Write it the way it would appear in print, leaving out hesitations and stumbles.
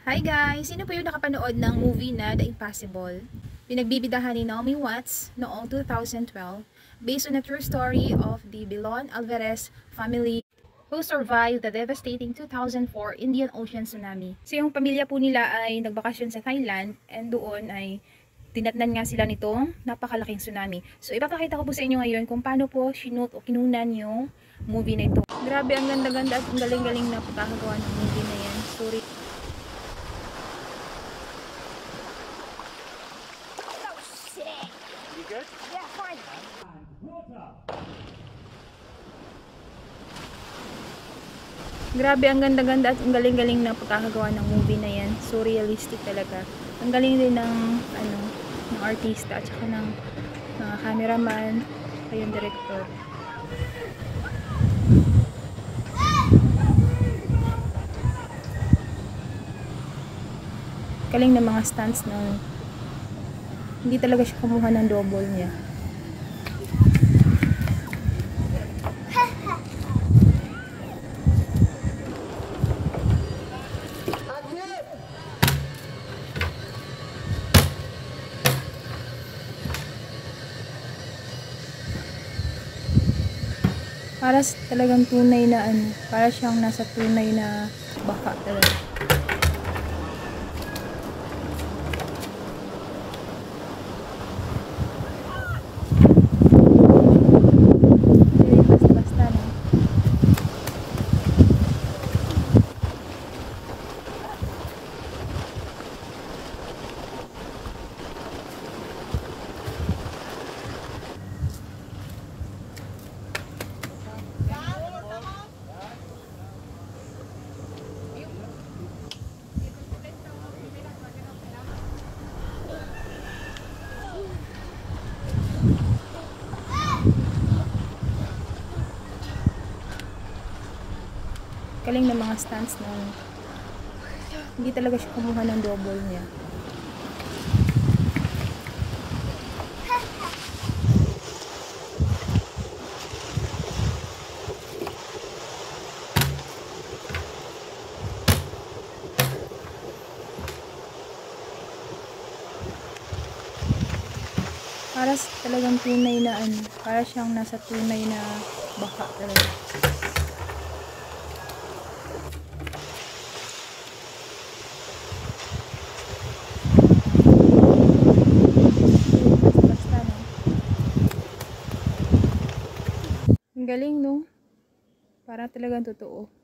Hi guys! Sino po yung nakapanood ng movie na The Impossible? Pinagbibidahan ni Naomi Watts noong 2012 based on a true story of the Bilon Alvarez family who survived the devastating 2004 Indian Ocean tsunami. So yung pamilya po nila ay nagbakasyon sa Thailand and doon ay tinatnan nga sila nitong napakalaking tsunami. So ipapakita ko po sa inyo ngayon kung paano po sinut o kinunan yung movie na ito. Grabe, ang ganda-ganda at ang galing-galing na pagkakagawa ng movie na yan. Sorry. Good? Yeah, fine. Grabe, ang ganda-ganda at ang galing-galing na pagkakagawa ng movie na yan. So realistic talaga. Ang galing din ng ng artista at saka ng mga cameraman, at yung director. Galing ng mga stunts na hindi talaga siya kumuha ng double niya. Para talagang tunay na para siyang nasa tunay na baka talaga. Basta no. Galing ng mga stunts na hindi talaga siya kumuha ng double niya. Para talagang tunay na para siyang nasa tunay na baka talaga. Basta no. Ang galing no? Para talagang totoo.